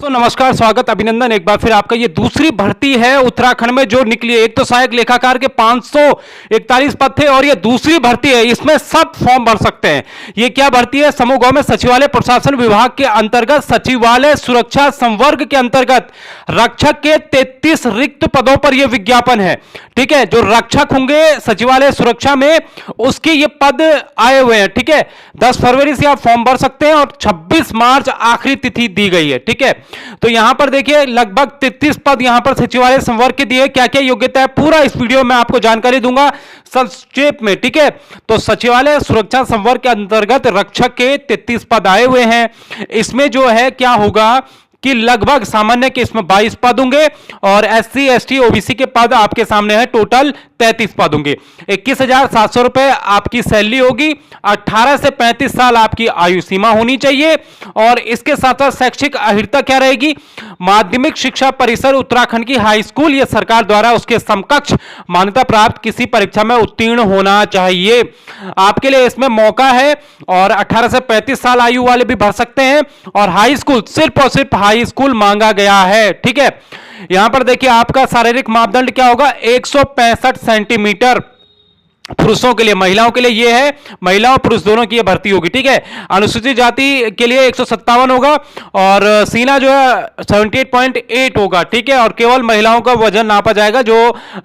तो नमस्कार, स्वागत, अभिनंदन एक बार फिर आपका। ये दूसरी भर्ती है उत्तराखंड में जो निकली है। एक तो सहायक लेखाकार के 541 पद थे और ये दूसरी भर्ती है, इसमें सब फॉर्म भर सकते हैं। ये क्या भर्ती है? समूह गांव में सचिवालय प्रशासन विभाग के अंतर्गत सचिवालय सुरक्षा संवर्ग के अंतर्गत रक्षक के 33 रिक्त पदों पर यह विज्ञापन है। ठीक है, जो रक्षक होंगे सचिवालय सुरक्षा में उसके ये पद आए हुए हैं। ठीक है, 10 फरवरी से आप फॉर्म भर सकते हैं और 26 मार्च आखिरी तिथि दी गई है। ठीक है, तो यहां पर देखिए लगभग 33 पद यहां पर सचिवालय संवर्ग के दिए। क्या क्या योग्यता है पूरा इस वीडियो में आपको जानकारी दूंगा संक्षेप में। ठीक है, तो सचिवालय सुरक्षा संवर्ग के अंतर्गत रक्षक के 33 पद आए हुए हैं। इसमें जो है क्या होगा कि लगभग सामान्य के इसमें 22 पद होंगे और SC ST OBC के पद आपके सामने है, टोटल 33 पद होंगे। 21,700 रुपए आपकी सैलरी होगी। 18 से 35 साल आपकी आयु सीमा होनी चाहिए और इसके साथ साथ शैक्षिक अर्हता क्या रहेगी? माध्यमिक शिक्षा परिषद उत्तराखंड की हाई स्कूल या सरकार द्वारा उसके समकक्ष मान्यता प्राप्त किसी परीक्षा में उत्तीर्ण होना चाहिए। आपके लिए इसमें मौका है और 18 से 35 साल आयु वाले भी भर सकते हैं और हाई स्कूल सिर्फ और सिर्फ हाई स्कूल मांगा गया है। ठीक है, यहां पर देखिए आपका शारीरिक मापदंड क्या होगा? 165 सेंटीमीटर पुरुषों के लिए, महिलाओं के लिए यह है, महिला और पुरुष दोनों की यह भर्ती होगी। ठीक है, अनुसूचित जाति के लिए 157 होगा और सीना जो है 78.8 होगा। ठीक है, और केवल महिलाओं का वजन नापा जाएगा जो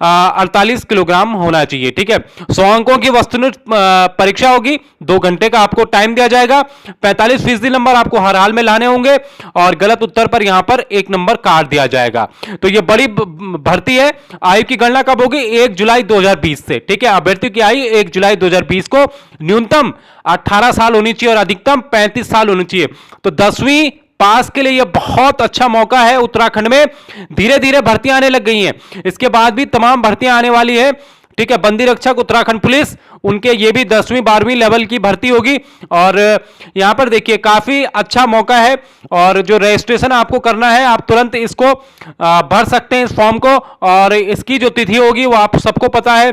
48 किलोग्राम होना चाहिए। ठीक है, 100 अंकों की वस्तुनिष्ठ परीक्षा होगी, 2 घंटे का आपको टाइम दिया जाएगा। 45% नंबर आपको हर हाल में लाने होंगे और गलत उत्तर पर यहां पर 1 नंबर काट दिया जाएगा। तो यह बड़ी भर्ती है। आयु की गणना कब होगी? 1 जुलाई 2020 से। ठीक है, अभ्यर्थी की आयु 1 जुलाई 2020 को न्यूनतम 18 साल होनी चाहिए और अधिकतम 35 साल होनी चाहिए। तो 10वीं पास के लिए यह बहुत अच्छा मौका है। उत्तराखंड में धीरे धीरे भर्तियां आने लग गई हैं, इसके बाद भी तमाम भर्तियां आने वाली है। ठीक है, बंदी रक्षक उत्तराखंड पुलिस, उनके ये भी 10वीं 12वीं लेवल की भर्ती होगी और यहां पर देखिए काफी अच्छा मौका है। और जो रजिस्ट्रेशन आपको करना है, आप तुरंत इसको भर सकते हैं इस फॉर्म को और इसकी जो तिथि होगी वो आप सबको पता है,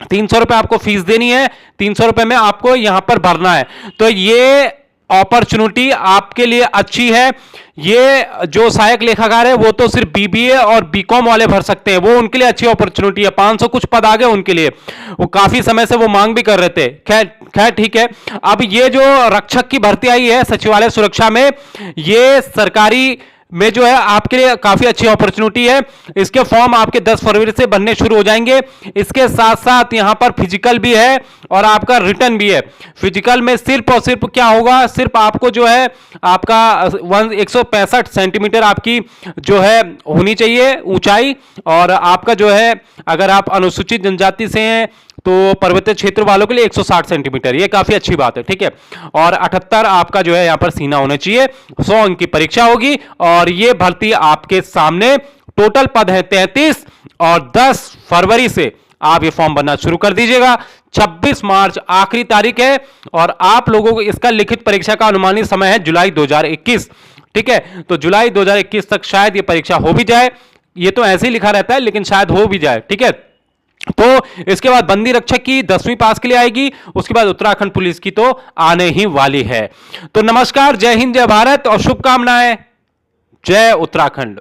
300 रुपए आपको फीस देनी है, 300 रुपए में आपको यहां पर भरना है। तो ये अपॉर्चुनिटी आपके लिए अच्छी है। ये जो सहायक लेखाकार है वो तो सिर्फ BBA और BCom वाले भर सकते हैं, वो उनके लिए अच्छी अपॉर्चुनिटी है। 500 कुछ पद आ गए उनके लिए, वो काफी समय से वो मांग भी कर रहे थे। खैर ठीक है। अब ये जो रक्षक की भर्ती आई है सचिवालय सुरक्षा में, ये सरकारी में जो है आपके लिए काफी अच्छी अपॉर्चुनिटी है। इसके फॉर्म आपके 10 फरवरी से बनने शुरू हो जाएंगे। इसके साथ साथ यहां पर फिजिकल भी है और आपका रिटर्न भी है। फिजिकल में सिर्फ और सिर्फ क्या होगा, सिर्फ आपको जो है आपका 165 सेंटीमीटर आपकी जो है होनी चाहिए ऊंचाई और आपका जो है अगर आप अनुसूचित जनजाति से हैं तो पर्वतीय क्षेत्र वालों के लिए 160 सेंटीमीटर, ये काफी अच्छी बात है। ठीक है, और 78 आपका जो है यहां पर सीना होना चाहिए। 100 अंक की परीक्षा होगी और ये भर्ती आपके सामने, टोटल पद है 33 और 10 फरवरी से आप ये फॉर्म भरना शुरू कर दीजिएगा। 26 मार्च आखिरी तारीख है और आप लोगों को इसका लिखित परीक्षा का अनुमानित समय है जुलाई 2021। ठीक है, तो जुलाई 2021 तक शायद ये परीक्षा हो भी जाए। ये तो ऐसे ही लिखा रहता है लेकिन शायद हो भी जाए। ठीक है, तो इसके बाद बंदी रक्षक की 10वीं पास के लिए आएगी, उसके बाद उत्तराखंड पुलिस की तो आने ही वाली है। तो नमस्कार, जय हिंद, जय भारत और शुभकामनाएं। जय उत्तराखंड।